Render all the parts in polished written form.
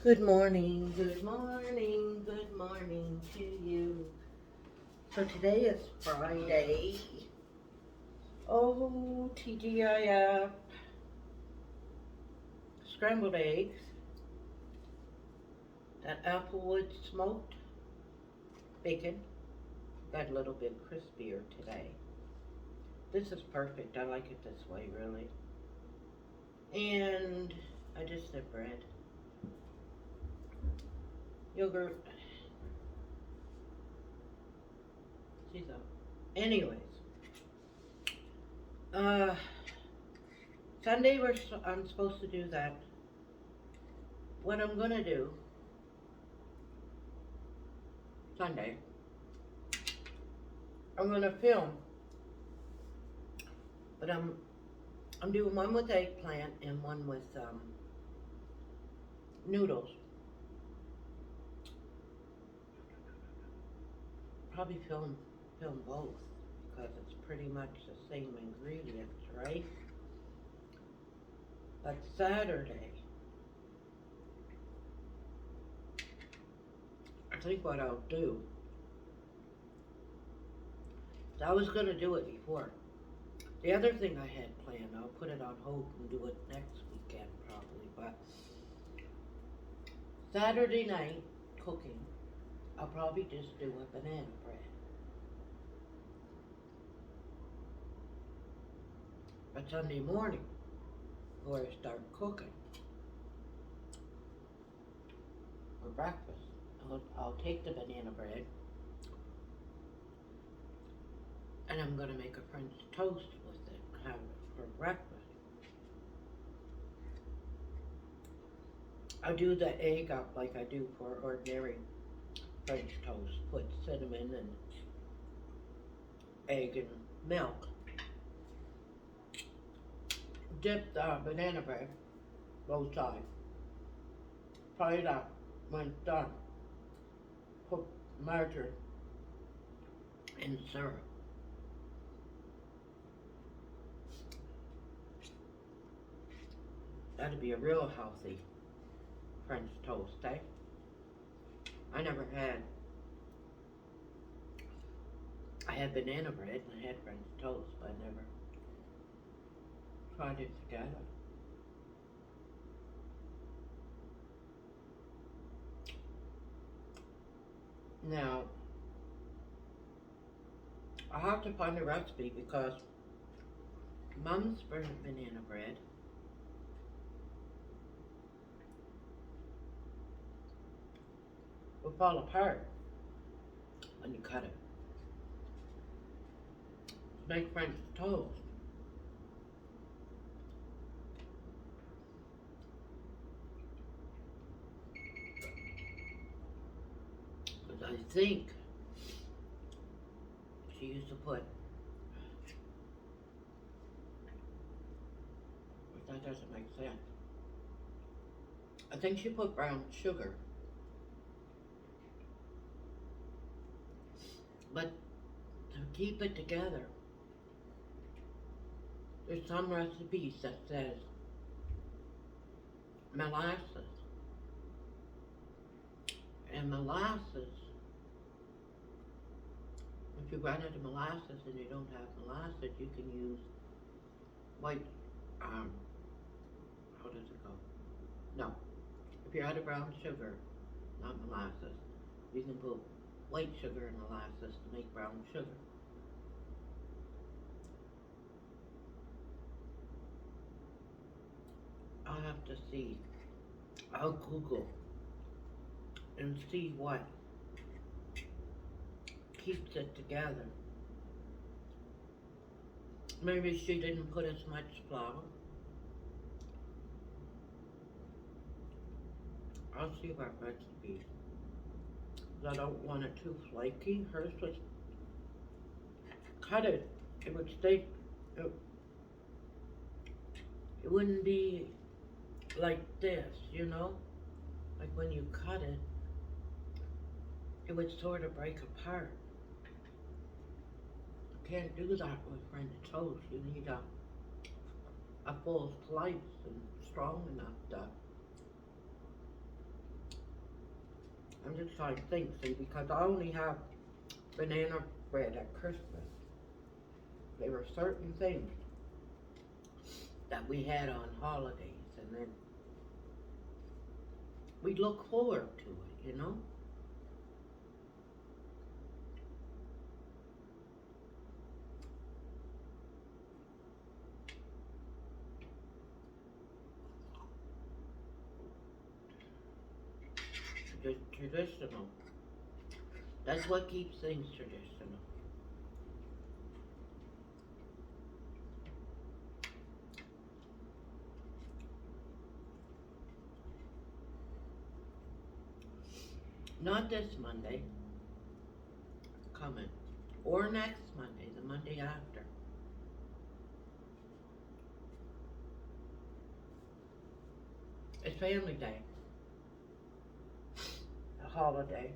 Good morning, good morning, good morning to you. So today is Friday. Oh, TGIF, scrambled eggs, that applewood smoked bacon, got a little bit crispier today. This is perfect. I like it this way, really. And I just did bread, yogurt. She's up. Anyways, uh, Sunday I'm supposed to do that. What I'm gonna do Sunday, I'm gonna film, but I'm doing one with eggplant and one with noodles. Probably film both because it's pretty much the same ingredients, right? But Saturday, I think what I'll do is I was gonna do it before. The other thing I had planned, I'll put it on hold and do it next weekend probably. But Saturday night cooking, I'll probably just do a banana bread. But Sunday morning, before I start cooking for breakfast, I'll take the banana bread and I'm gonna make a French toast with it, have it for breakfast. I do the egg up like I do for ordinary French toast. Put cinnamon and egg and milk. Dip the banana bread both sides. Fry it up. When it's done, put margarine and syrup. That'd be a real healthy French toast, eh? I never had. I had banana bread and I had French toast, but I never tried it together. Now, I'll have to find a recipe because Mom's banana bread will fall apart when you cut it. Make French toast. But I think she used to put, but that doesn't make sense. I think she put brown sugar. But to keep it together, there's some recipes that says molasses. And molasses, if you run out of molasses and you don't have molasses, you can use white, how does it go? No, if you're out of brown sugar, not molasses, you can put white sugar and molasses to make brown sugar. I'll have to see. I'll Google and see what keeps it together. Maybe she didn't put as much flour. I'll see what recipes. I don't want it too flaky. Hers was cut it. It would stay. It, it wouldn't be like this, you know? Like when you cut it, it would sort of break apart. You can't do that with French toast. You need a full slice and strong enough to I'm just trying to think, see, because I only have banana bread at Christmas. There were certain things that we had on holidays, and then we look forward to it, you know? Just traditional. That's what keeps things traditional. Not this Monday, coming. Or next Monday, the Monday after. It's Family Day. A holiday.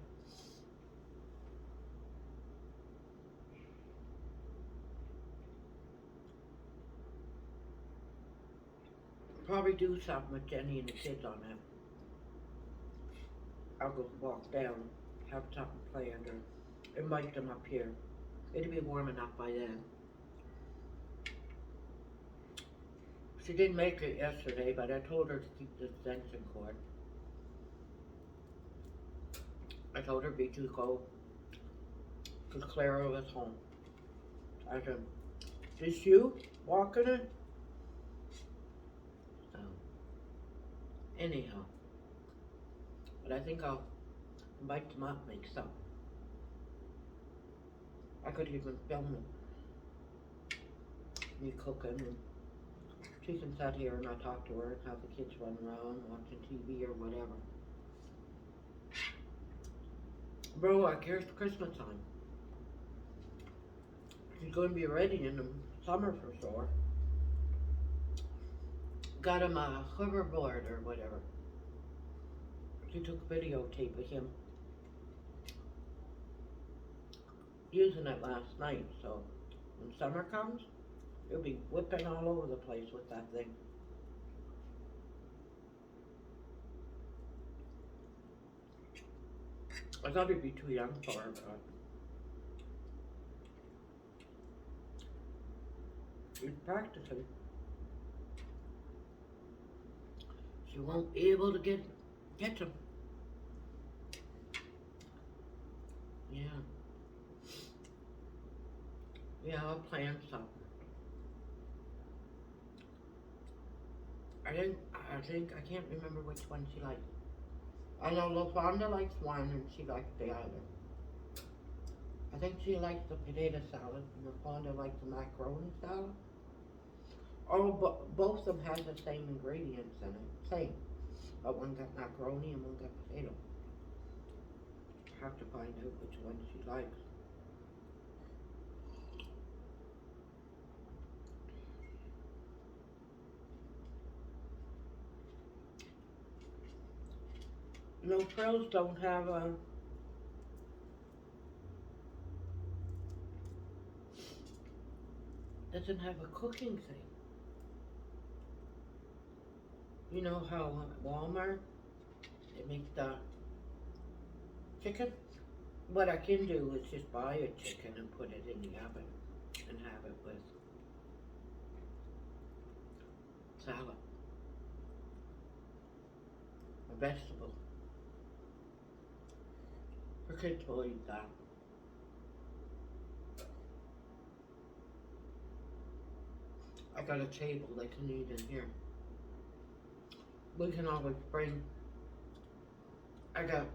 Probably do something with Jenny and the kids on that. I'll go walk down, have something planned, or invite them up here. It'll be warm enough by then. She didn't make it yesterday, but I told her to keep the extension cord. I told her be too cold, because Clara was home. I said, just you walking it? So, anyhow. But I think I'll invite them up, make some. I could even film me cooking, and she can sit here and I talk to her and have the kids run around watching TV or whatever. Bro, like here's Christmas time. She's going to be ready in the summer for sure. Got him a hoverboard or whatever. She took videotape of him using it last night, so when summer comes, he'll be whipping all over the place with that thing. I thought he'd be too young for her, but he's practicing. She won't be able to get him. Yeah. Yeah, I'll plan something. I can't remember which one she likes. I know LaFonda likes one and she likes the other. I think she likes the potato salad and LaFonda likes the macaroni salad. Oh, both of them have the same ingredients in it. Same. But one got macaroni and one got potato. I have to find out which one she likes. No, Pearls don't have a doesn't have a cooking thing. You know how at Walmart they make the chicken? What I can do is just buy a chicken and put it in the oven and have it with salad. A vegetable. Her kids will eat that. I got a table they can eat in here. We can always bring, I got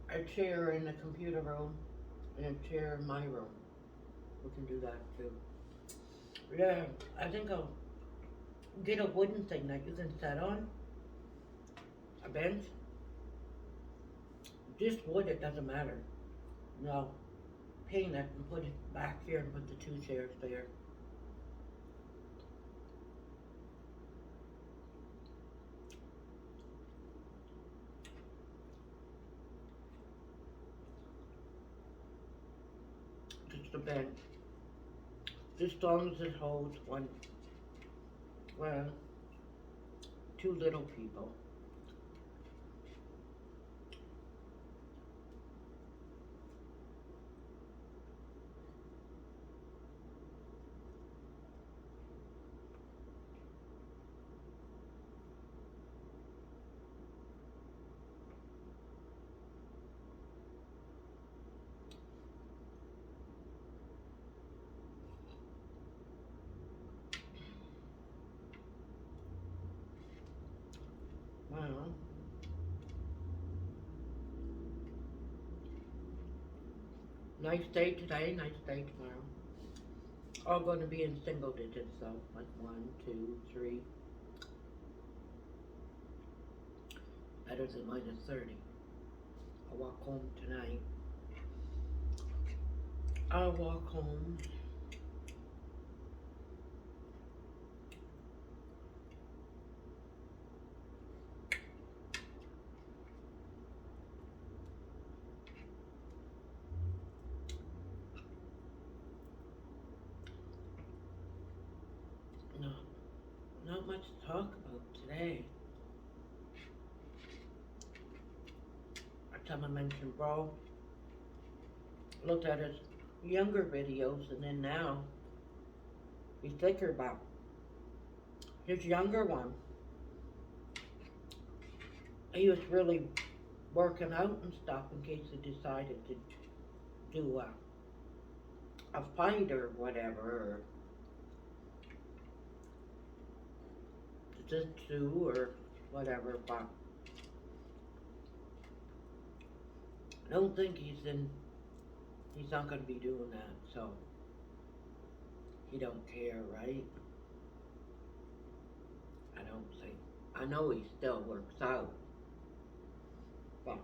a chair in the computer room and a chair in my room. We can do that too. Yeah, I think I'll get a wooden thing that you can sit on. A bench. Just wood, it doesn't matter. No. Paint it and put it back here and put the two chairs there. Just a bench. Just as long as it holds one, well, two little people. know. Nice day today, nice day tomorrow. All going to be in single digits though, like 1, 2, 3. Better than -30. I'll walk home tonight. I'll walk home. No, not much to talk about today. Someone mentioned bro. Looked at his younger videos and then now he's thicker about his younger one. He was really working out and stuff in case he decided to do a fight or whatever, or jiu-jitsu or whatever, but I don't think he's not going to be doing that, so he don't care, right? I don't think. I know he still works out, but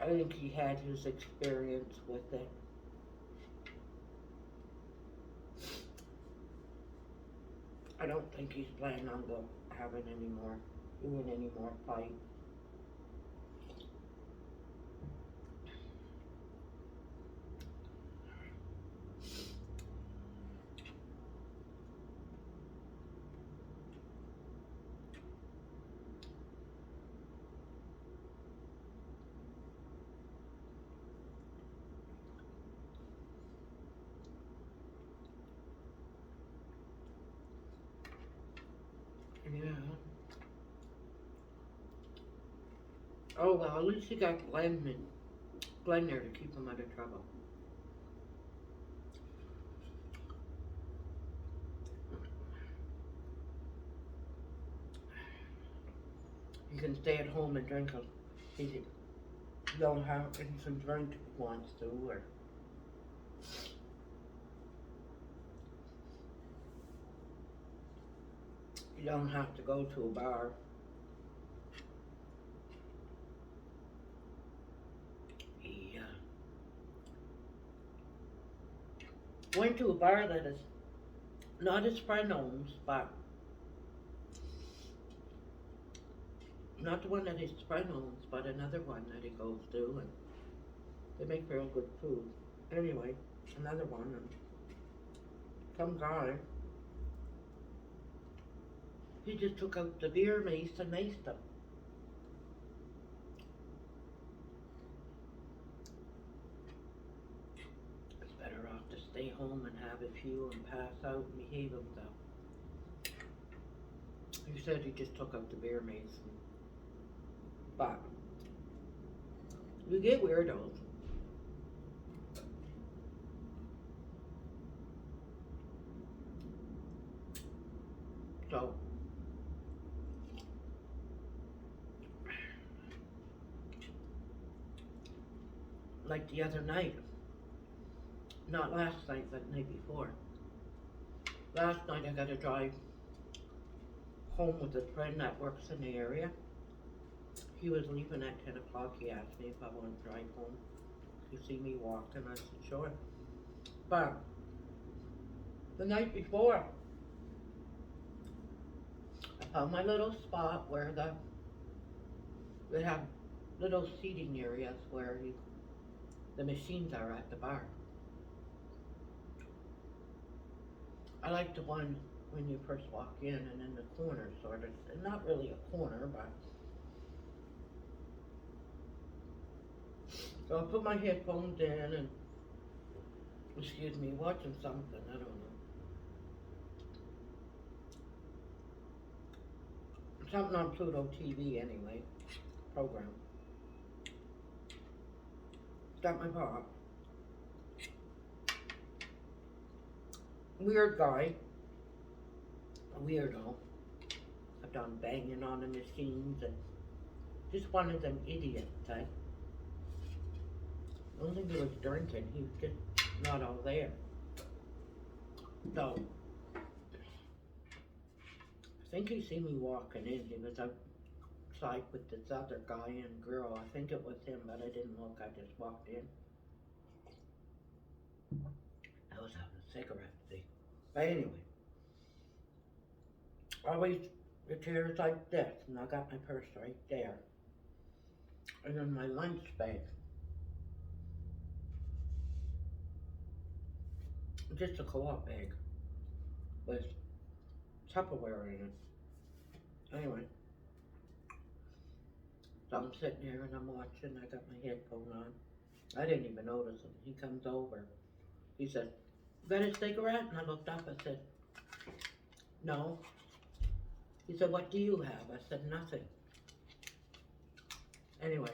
I think he had his experience with it. I don't think he's planning on doing any more fights. Yeah. Oh well, at least he got Glenn there to keep him out of trouble. He can stay at home and drink he don't have some drink if he wants to, or you don't have to go to a bar. He went to a bar that is not his friend owns, but not the one that his friend owns, but another one that he goes to, and they make real good food. Anyway, another one, and some guy, he just took out the beer mace and maced him. It's better off to stay home and have a few and pass out and behave himself. He said he just took out the beer mace, but you get weirdos. So, like the other night, not last night, but the night before. Last night I got to drive home with a friend that works in the area. He was leaving at 10 o'clock. He asked me if I wanted to drive home. He see me walking, I said sure. But the night before, I found my little spot where they have little seating areas where the machines are at the bar. I like the one when you first walk in and in the corner, sort of. And not really a corner, but. So I put my headphones in and, excuse me, watching something, I don't know. Something on Pluto TV anyway, program. Got my pop. Weird guy, a weirdo. kept on banging on the machines and just one of them idiots, I don't think he was drinking, he was just not all there. So, I think he seen me walking in, he was outside with this other guy and girl, I think it was him, but I didn't look, I just walked in. I was having a cigarette, see. But anyway, always the chair's like this, and I got my purse right there. And then my lunch bag. Just a co-op bag with Tupperware in it. Anyway, so I'm sitting here and I'm watching, I got my headphone on. I didn't even notice him. He comes over. He said, "You got a cigarette?" And I looked up, I said, "No." He said, "What do you have?" I said, "Nothing." Anyway,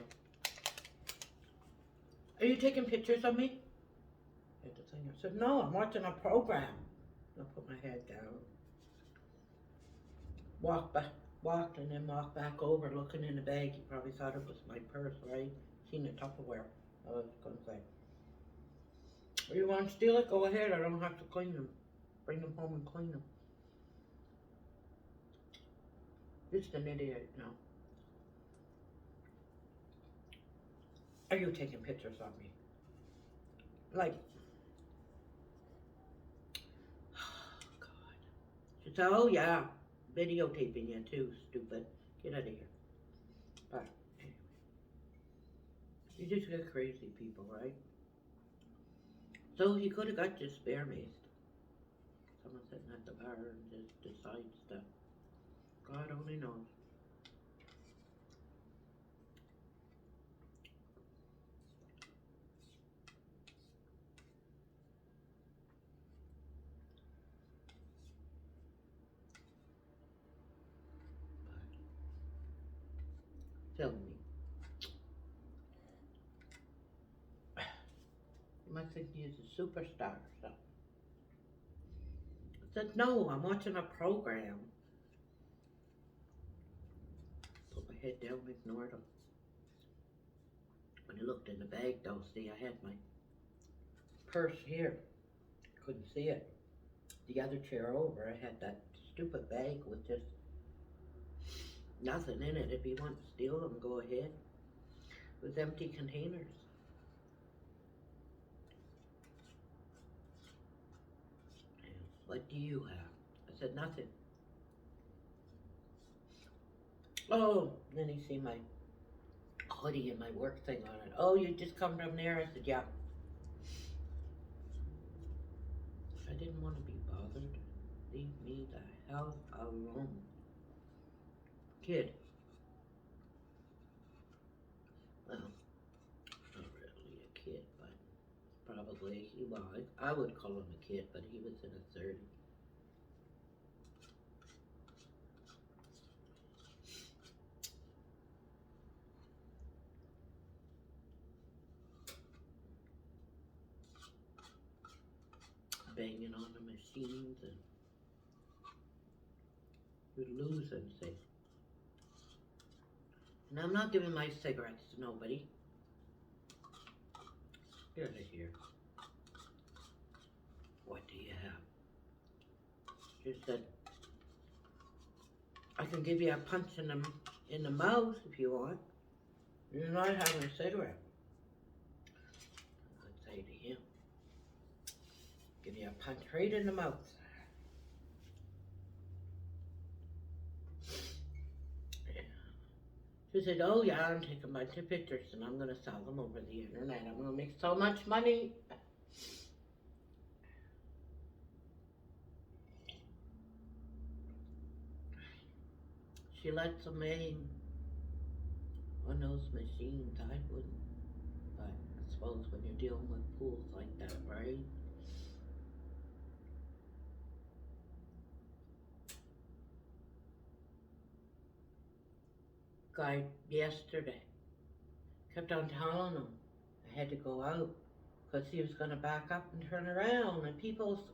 "Are you taking pictures of me?" I had to think. I said, "No, I'm watching a program." I put my head down. Walked and then walked back over looking in the bag. He probably thought it was my purse, right? Seen the Tupperware. I was going to say, "If you want to steal it, go ahead. I don't have to clean them. Bring them home and clean them." Just an idiot, you know. "Are you taking pictures of me?" Like, oh God. She said, "Oh yeah, videotaping you too, stupid. Get out of here." But anyway, you just get crazy people, right? So he could have got just bear-maced. Someone sitting at the bar and just decides that God only knows. Tell me. You must think he's a superstar or something. I said, "No, I'm watching a program." Put my head down and ignored him. When I looked in the bag though, see, I had my purse here. Couldn't see it. The other chair over, I had that stupid bag with just nothing in it. If you want to steal them, go ahead. With empty containers. And what do you have? I said, "Nothing." "Oh," then he see my hoodie and my work thing on it. "Oh, you just come from there?" I said, "Yeah." I didn't want to be bothered. Leave me the hell alone. Kid. Well, not really a kid, but probably, well, I would call him a kid, but he was in his 30s. Banging on the machines and you're losing, see. And I'm not giving my cigarettes to nobody. Get out of here. What do you have? Just said, "I can give you a punch in the mouth if you want. You're not having a cigarette." I'd say to him, "Give you a punch right in the mouth." Yeah. She said, "Oh yeah, I'm taking a bunch of pictures and I'm going to sell them over the internet. I'm going to make so much money." She lets them in on those machines. I wouldn't. But I suppose when you're dealing with pools like that, right? Guy yesterday kept on telling him I had to go out because he was going to back up and turn around, and people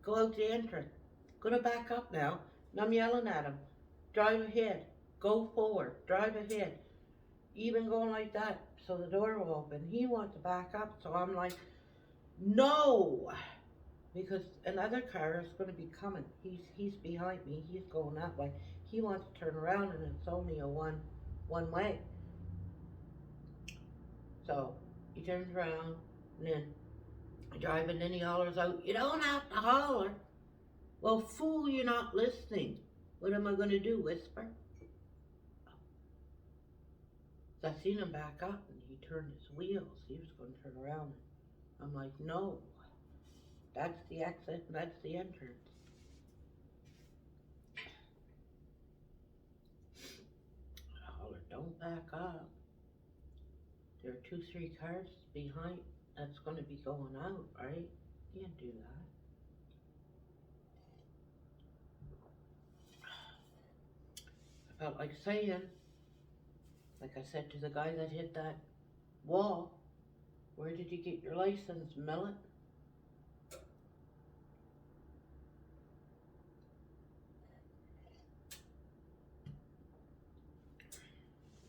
go out the entrance. Gonna back up now. And I'm yelling at him, drive ahead, go forward, drive ahead. Even going like that, so the door will open. He wants to back up, so I'm like, no, because another car is going to be coming. He's behind me. He's going that way. He wants to turn around, and it's only a one way. So he turns around, and then I drive, and then he hollers out, "You don't have to holler." Well, fool, you're not listening. What am I going to do? Whisper? So I seen him back up, and he turned his wheels. He was going to turn around. I'm like, no, that's the exit, and that's the entrance. I hollered, don't back up. There are 2-3 cars behind that's going to be going out, right? You can't do that. I felt like saying, like I said to the guy that hit that wall, where did you get your license, Millet?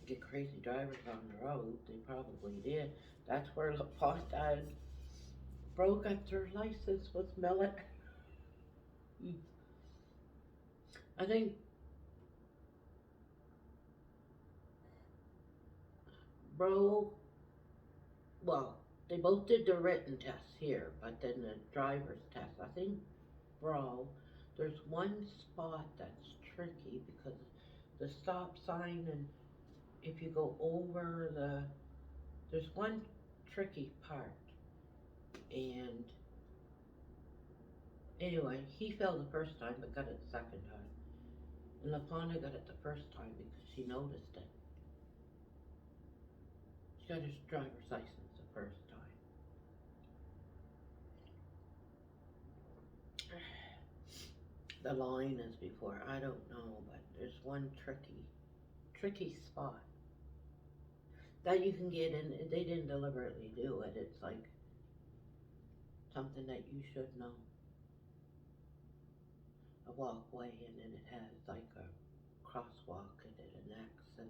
Get crazy drivers on the road, they probably did. That's where LaPonta and Bro got their license, was Millet. I think Bro, well, they both did the written test here, but then the driver's test. I think Bro, there's one spot that's tricky because the stop sign, and if you go over there's one tricky part. And anyway, he failed the first time but got it the second time. And LaPonta got it the first time because she noticed it. She got his driver's license the first time. The line is before, I don't know, but there's one tricky spot that you can get in. They didn't deliberately do it. It's like something that you should know. A walkway, and then it has like a crosswalk and then an X, and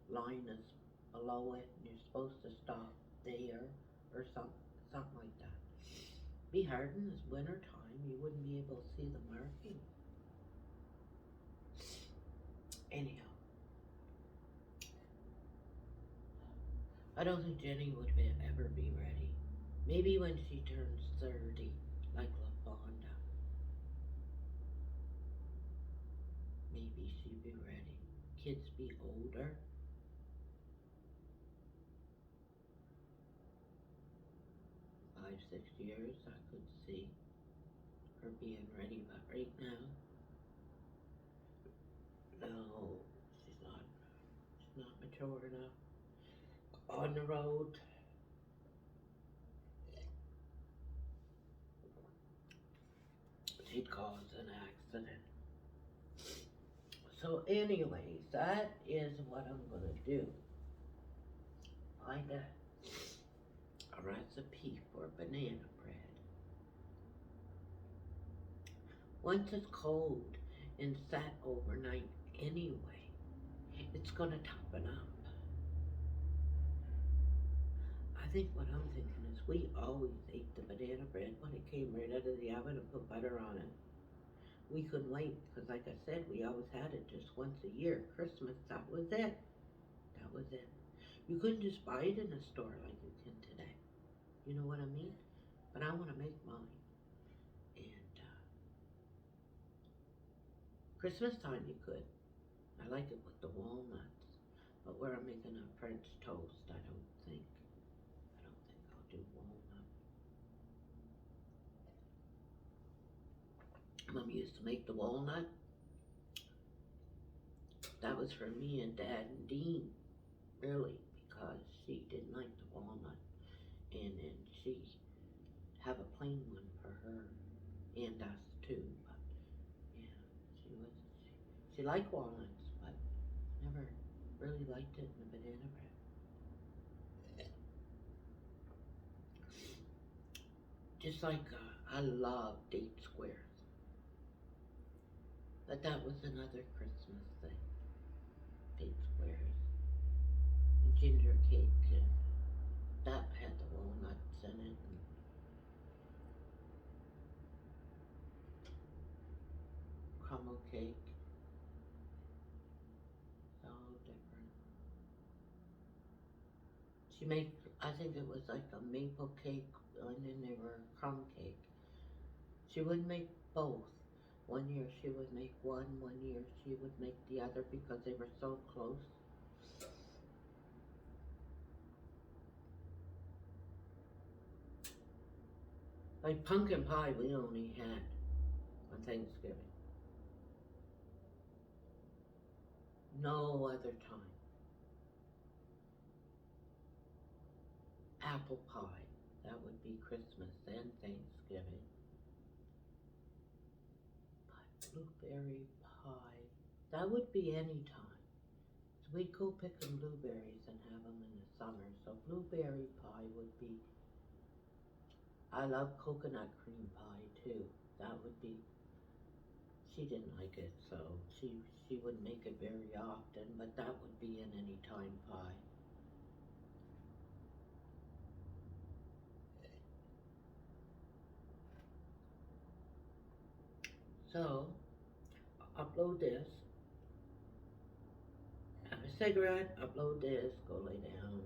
the line is below it, and you're supposed to stop there or something like that. Be hard in this winter time, you wouldn't be able to see the marking. Anyhow, I don't think Jenny would ever be ready. Maybe when she turns 30, like LaPonta. Maybe she'd be ready. Kids be older. 5-6 years, I could see her being ready, but right now, no, she's not mature enough. On the road, she'd cause an accident. So anyways, that is what I'm gonna do. Find a recipe for banana bread. Once it's cold and sat overnight anyway, it's gonna toughen up. I think what I'm thinking is we always ate the banana bread when it came right out of the oven and put butter on it. We couldn't wait because, like I said, we always had it just once a year. Christmas, that was it. That was it. You couldn't just buy it in a store like you can today. You know what I mean? But I want to make mine. And Christmas time you could. I like it with the walnuts. But where I'm making a French toast, I don't think I'll do walnut. Mom used to make the walnut. That was for me and Dad and Dean, really, because she didn't like the walnut. And then she have a plain one for her and us too. But yeah, she liked walnuts, but never really liked it in the banana bread. Just like I love date squares. But that was another Christmas thing. Big squares, and ginger cake, and that had the walnuts in it. And crumble cake, all different. She made, I think it was like a maple cake, and then they were crumb cake. She would make both. One year she would make one year she would make the other because they were so close. Like pumpkin pie we only had on Thanksgiving. No other time. Apple pie, that would be Christmas and Thanksgiving. But blueberry pie, that would be any time. So we'd go picking blueberries and have them in the summer. So blueberry pie would be, I love coconut cream pie too. That would be, she didn't like it, so she wouldn't make it very often, but that would be an anytime pie. So, upload this, have a cigarette, upload this, go lay down.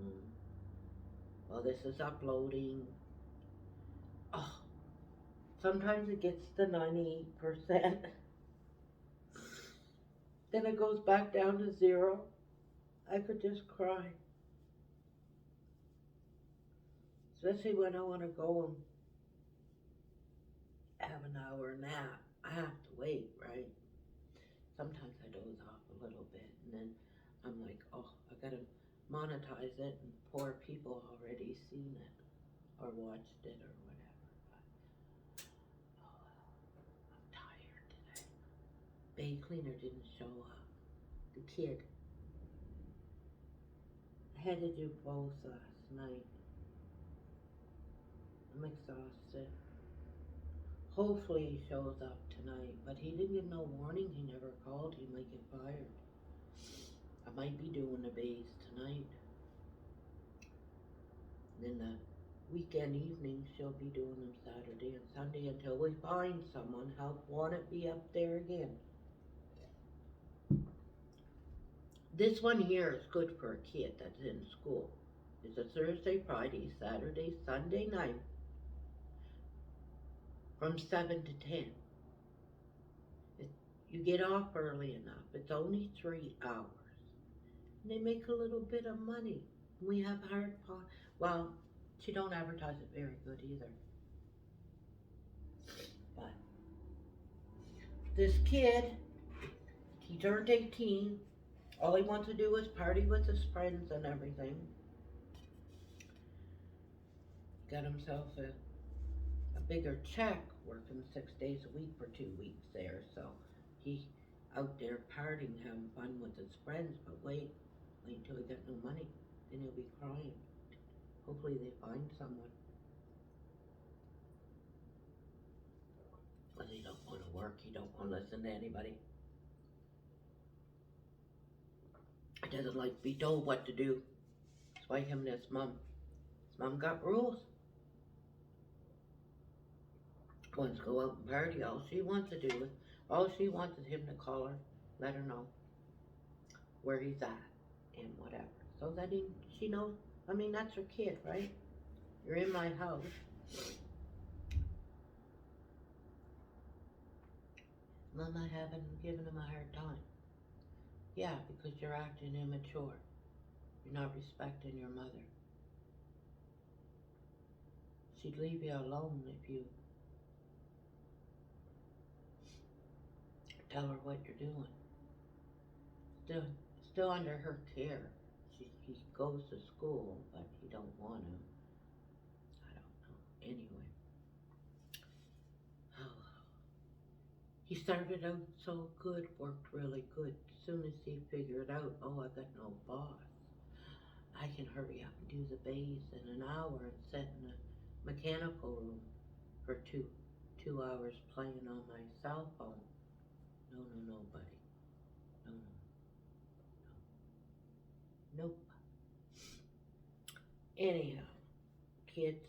While this is uploading, oh, sometimes it gets to 98%. Then it goes back down to 0. I could just cry. Especially when I want to go and have an hour nap. I have to wait, right? Sometimes I doze off a little bit and then I'm like, oh, I gotta monetize it, and poor people already seen it or watched it or whatever. But, oh, I'm tired today. Bay cleaner didn't show up. The kid. I had to do both last night. I'm exhausted. Hopefully he shows up tonight, but he didn't give no warning. He never called. He might get fired. I might be doing the bays tonight. And then the weekend evening, she'll be doing them Saturday and Sunday until we find someone. Help want it be up there again. This one here is good for a kid that's in school. It's a Thursday, Friday, Saturday, Sunday night from 7 to 10. You get off early enough. It's only 3 hours. And they make a little bit of money. We have hard pot. Well, she don't advertise it very good either. But this kid, he turned 18. All he wants to do is party with his friends and everything. Got himself a bigger check, working 6 days a week for 2 weeks there. So he out there partying, having fun with his friends. But wait until he got no money. Then he'll be crying. Hopefully they find someone. Because he don't want to work. He don't want to listen to anybody. He doesn't like to be told what to do. That's why him and his mom got rules. Wants to go out and party. All she wants to do is, all she wants is him to call her, let her know where he's at and whatever. So that she knows, I mean, that's her kid, right? You're in my house. Mama haven't given him a hard time. Yeah, because you're acting immature. You're not respecting your mother. She'd leave you alone if you tell her what you're doing. Still under her care. He goes to school, but he don't want him. I don't know. Anyway. Oh. He started out so good, worked really good. As soon as he figured out, oh, I got no boss. I can hurry up and do the bays in an hour and sit in the mechanical room for two hours playing on my cell phone. No, buddy. No. Nope. Anyhow, kids,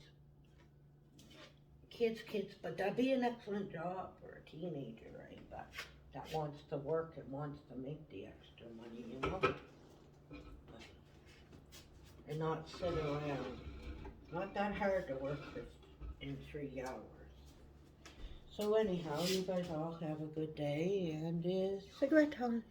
but that'd be an excellent job for a teenager, right? But that wants to work and wants to make the extra money, you know? And not sit around. Not that hard to work in 3 hours. So anyhow, you guys all have a good day, and cigarette time.